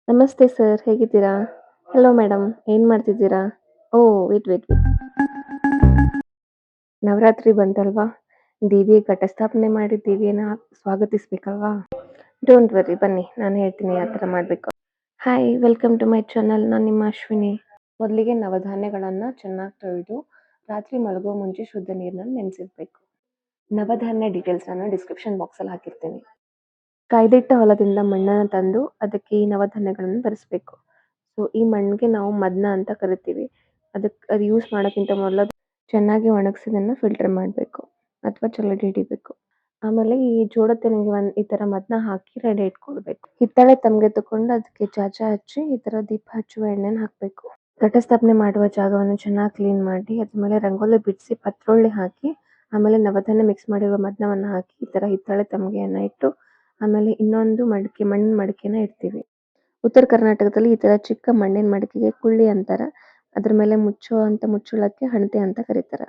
ನಮಸ್ತೆ ಸರ್, ಹೇಗಿದ್ದೀರಾ? Hello madam, ಏನ್ ಮಾಡ್ತಿದ್ದೀರಾ? ಓಹ್! ವೇಟ್. ನವರಾತ್ರಿ ಬಂತಲ್ವಾ? ದೇವಿಯ ಘಟಸ್ಥಾಪನೆ ಮಾಡಿ ದೇವಿಯನ್ನ ಸ್ವಾಗತಿಸ್ಬೇಕಲ್ವಾ? ಡೋಂಟ್ ವರ್ರಿ ಬನ್ನಿ, ನಾನು ಹೇಳ್ತೀನಿ ಯಾವ ಥರ ಮಾಡಬೇಕು. Hi, welcome to my channel. ನಾನು ನಿಮ್ಮ ಅಶ್ವಿನಿ. ಮೊದಲಿಗೆ ನವಧಾನ್ಯಗಳನ್ನ ಚೆನ್ನಾಗಿ ತೊಳೆದು ರಾತ್ರಿ ಮಲಗೋ ಮುಂಚೆ ಶುದ್ಧ ನೀರಿನಲ್ಲಿ ನೆನೆಸಿಡ್ಬೇಕು. ನವಧಾನ್ಯ ಡೀಟೇಲ್ಸ್ ನಾನು ಡಿಸ್ಕ್ರಿಪ್ಷನ್ ಬಾಕ್ಸಲ್ಲಿ ಹಾಕಿರ್ತೀನಿ. ಕಾಯ್ದಿಟ್ಟ ಹೊಲದಿಂದ ಮಣ್ಣನ್ನು ತಂದು ಅದಕ್ಕೆ ಈ ನವಧಾನ್ಯಗಳನ್ನು ಬೆರೆಸ್ಬೇಕು. ಸೊ ಈ ಮಣ್ಣಿಗೆ ನಾವು ಮದ್ನ ಅಂತ ಕರಿತೀವಿ. ಅದು ಯೂಸ್ ಮಾಡೋಕ್ಕಿಂತ ಮೊದಲು ಚೆನ್ನಾಗಿ ಒಣಗಿಸಿದನ್ನ ಫಿಲ್ಟರ್ ಮಾಡಬೇಕು ಅಥವಾ ಜಲ್ಲಡಿ ಹಿಡಿಬೇಕು. ಆಮೇಲೆ ಈ ಜೋಳದ ತೆನೆಗೆ ಈ ಥರ ಮದ್ನ ಹಾಕಿ ರೆಡಿ ಇಟ್ಕೊಳ್ಬೇಕು. ಹಿತ್ತಾಳೆ ತಮ್ಗೆ ತಗೊಂಡು ಅದಕ್ಕೆ ಚಾಚ ಹಚ್ಚಿ ಈ ಥರ ದೀಪ ಹಚ್ಚುವ ಎಣ್ಣೆನ ಹಾಕಬೇಕು. ಘಟಸ್ಥಾಪನೆ ಮಾಡುವ ಜಾಗವನ್ನು ಚೆನ್ನಾಗಿ ಕ್ಲೀನ್ ಮಾಡಿ ಅದ್ರ ಮೇಲೆ ರಂಗೋಲಿ ಬಿಡಿಸಿ ಪತ್ರೊಳ್ಳಿ ಹಾಕಿ ಆಮೇಲೆ ನವಧಾನ್ಯ ಮಿಕ್ಸ್ ಮಾಡಿರುವ ಮದ್ನವನ್ನು ಹಾಕಿ ಈ ಥರ ಹಿತ್ತಾಳೆ ತಮ್ಗೆಯನ್ನು ಇಟ್ಟು ಆಮೇಲೆ ಇನ್ನೊಂದು ಮಣ್ಣಿನ ಮಡಿಕೆನ ಇಡ್ತೀವಿ. ಉತ್ತರ ಕರ್ನಾಟಕದಲ್ಲಿ ಈ ಥರ ಚಿಕ್ಕ ಮಣ್ಣಿನ ಮಡಿಕೆಗೆ ಕುಳ್ಳಿ ಅಂತಾರೆ. ಅದ್ರ ಮೇಲೆ ಮುಚ್ಚುವಂಥ ಮುಚ್ಚಳಕ್ಕೆ ಹಣತೆ ಅಂತ ಕರೀತಾರೆ.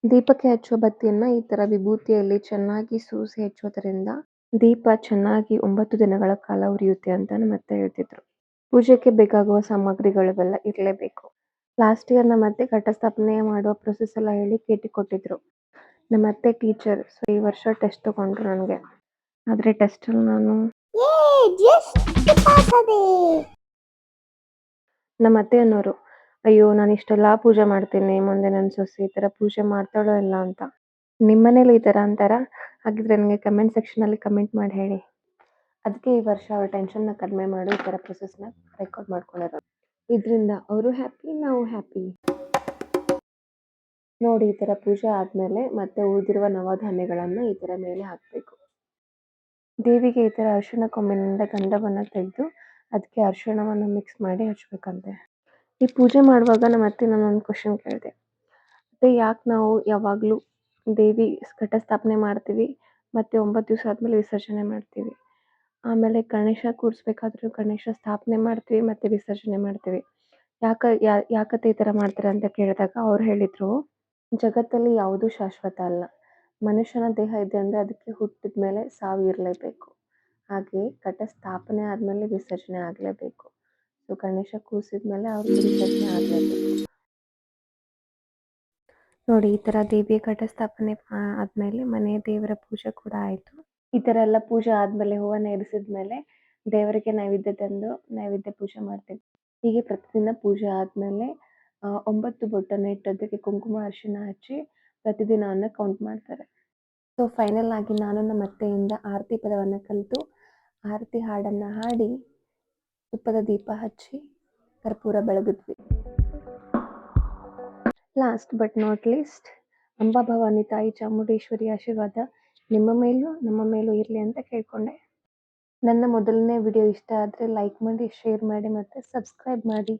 ದೀಪಕ್ಕೆ ಹಚ್ಚುವ ಬತ್ತಿಯನ್ನ ಈ ಥರ ವಿಭೂತಿಯಲ್ಲಿ ಚೆನ್ನಾಗಿ ಸೂಸಿ ಹಚ್ಚೋದ್ರಿಂದ ದೀಪ ಚೆನ್ನಾಗಿ 9 ದಿನಗಳ ಕಾಲ ಉರಿಯುತ್ತೆ ಅಂತ ನಮ್ಮತ್ತೆ ಹೇಳ್ತಿದ್ರು. ಪೂಜೆಗೆ ಬೇಕಾಗುವ ಸಾಮಗ್ರಿಗಳೆಲ್ಲ ಇರಲೇಬೇಕು. ಲಾಸ್ಟ್ ಇಯರ್ ನಮ್ಮತ್ತೆ ಘಟಸ್ಥಾಪನೆ ಮಾಡುವ ಪ್ರೊಸೆಸ್ ಎಲ್ಲ ಹೇಳಿ ಕೇಟಿ ಕೊಟ್ಟಿದ್ರು. ನಮ್ಮತ್ತೆ ಟೀಚರ್, ಸೊ ಈ ವರ್ಷ ಟೆಸ್ಟ್ ತಗೊಂಡ್ರು ನನಗೆ. ಆದರೆ ಟೆಸ್ಟಲ್ಲಿ ನಾನು ನಮ್ಮ ಅತ್ತೆ ಅನ್ನೋರು, ಅಯ್ಯೋ ನಾನು ಇಷ್ಟೆಲ್ಲ ಪೂಜೆ ಮಾಡ್ತೀನಿ, ಮುಂದೆ ನನ್ನ ಸೊಸೆ ಈ ಥರ ಪೂಜೆ ಮಾಡ್ತಾಳೋ ಇಲ್ಲ ಅಂತ. ನಿಮ್ಮನೇಲಿ ಈ ಥರ ಅಂತಾರ? ಹಾಗಿದ್ರೆ ನನಗೆ ಕಮೆಂಟ್ ಸೆಕ್ಷನಲ್ಲಿ ಕಮೆಂಟ್ ಮಾಡಿ ಹೇಳಿ. ಅದಕ್ಕೆ ಈ ವರ್ಷ ಅವ್ರ ಟೆನ್ಷನ್ನ ಕಡಿಮೆ ಮಾಡಿ ಈ ಥರ ಪ್ರೊಸೆಸ್ನ ರೆಕಾರ್ಡ್ ಮಾಡ್ಕೊಂಡಿರೋದು. ಇದರಿಂದ ಅವರು ಹ್ಯಾಪಿ, ನಾವು ಹ್ಯಾಪಿ. ನೋಡಿ, ಈ ಥರ ಪೂಜೆ ಆದಮೇಲೆ ಮತ್ತೆ ಉಳಿದಿರುವ ನವಧಾನ್ಯಗಳನ್ನು ಈ ಥರ ಮೇಲೆ ಹಾಕಬೇಕು. ದೇವಿಗೆ ಈ ಥರ ಅರಿಶಿಣ ಕೊಂಬಿನಿಂದ ಗಂಧವನ್ನು ತೆಗೆದು ಅದಕ್ಕೆ ಅರಿಶಿಣವನ್ನು ಮಿಕ್ಸ್ ಮಾಡಿ ಹಚ್ಬೇಕಂತೆ. ಈ ಪೂಜೆ ಮಾಡುವಾಗ ನಮ್ಮ ಅತ್ತೆ ನಾನೊಂದು ಕ್ವಶನ್ ಕೇಳಿದೆ. ಮತ್ತೆ ಯಾಕೆ ನಾವು ಯಾವಾಗಲೂ ದೇವಿ ಘಟಸ್ಥಾಪನೆ ಮಾಡ್ತೀವಿ ಮತ್ತು 9 ದಿವಸ ಆದಮೇಲೆ ವಿಸರ್ಜನೆ ಮಾಡ್ತೀವಿ. ಆಮೇಲೆ ಗಣೇಶ ಕೂರಿಸ್ಬೇಕಾದ್ರೂ ಗಣೇಶ ಸ್ಥಾಪನೆ ಮಾಡ್ತೀವಿ ಮತ್ತು ವಿಸರ್ಜನೆ ಮಾಡ್ತೀವಿ. ಯಾಕತ್ತೆ ಈ ಥರ ಮಾಡ್ತಾರೆ ಅಂತ ಕೇಳಿದಾಗ ಅವ್ರು ಹೇಳಿದರು, ಜಗತ್ತಲ್ಲಿ ಯಾವುದೂ ಶಾಶ್ವತ ಅಲ್ಲ. ಮನುಷ್ಯನ ದೇಹ ಇದೆ ಅಂದರೆ ಅದಕ್ಕೆ ಹುಟ್ಟಿದ ಮೇಲೆ ಸಾವು ಇರಲೇಬೇಕು. ಹಾಗೆ ಘಟ ಸ್ಥಾಪನೆ ಆದಮೇಲೆ ವಿಸರ್ಜನೆ ಆಗಲೇಬೇಕು. ಸೊ ಗಣೇಶ ಕೂರಿಸಿದ ಮೇಲೆ ಅವ್ರಿಗೆ ವಿಸರ್ಜನೆ ಆಗಲೇಬೇಕು. ನೋಡಿ, ಈ ಥರ ದೇವಿಯ ಘಟಸ್ಥಾಪನೆ ಆದಮೇಲೆ ಮನೆಯ ದೇವರ ಪೂಜೆ ಕೂಡ ಆಯಿತು. ಈ ಥರ ಎಲ್ಲ ಪೂಜೆ ಆದಮೇಲೆ ಹೂವನ್ನು ಏರಿಸಿದ ಮೇಲೆ ದೇವರಿಗೆ ನೈವೇದ್ಯ ತಂದು ನೈವೇದ್ಯ ಪೂಜೆ ಮಾಡ್ತೀವಿ. ಹೀಗೆ ಪ್ರತಿದಿನ ಪೂಜೆ ಆದಮೇಲೆ 9 ಬೊಟ್ಟನ್ನು ಇಟ್ಟು ಅದಕ್ಕೆ ಕುಂಕುಮ ಅರಿಶಿಣ ಹಚ್ಚಿ ಪ್ರತಿದಿನವನ್ನು ಕೌಂಟ್ ಮಾಡ್ತಾರೆ. ಸೊ ಫೈನಲ್ ಆಗಿ ನಾನು ನಮ್ಮ ಅತ್ತೆಯಿಂದ ಆರತಿ ಪದವನ್ನು ಕಲಿತು ಆರತಿ ಹಾಡನ್ನು ಹಾಡಿ ತುಪ್ಪದ ದೀಪ ಹಚ್ಚಿ ಕರ್ಪೂರ ಬೆಳಗಿದ್ವಿ. ಲಾಸ್ಟ್ ಬಟ್ ನಾಟ್ ಲೀಸ್ಟ್, ಅಂಬಾ ಭವಾನಿ ತಾಯಿ ಚಾಮುಂಡೇಶ್ವರಿ ಆಶೀರ್ವಾದ ನಿಮ್ಮ ಮೇಲೂ ನಮ್ಮ ಮೇಲೂ ಇರಲಿ ಅಂತ ಕೇಳ್ಕೊಂಡೆ. ನನ್ನ ಮೊದಲನೇ ವಿಡಿಯೋ ಇಷ್ಟ ಆದರೆ ಲೈಕ್ ಮಾಡಿ, ಶೇರ್ ಮಾಡಿ ಮತ್ತು ಸಬ್ಸ್ಕ್ರೈಬ್ ಮಾಡಿ.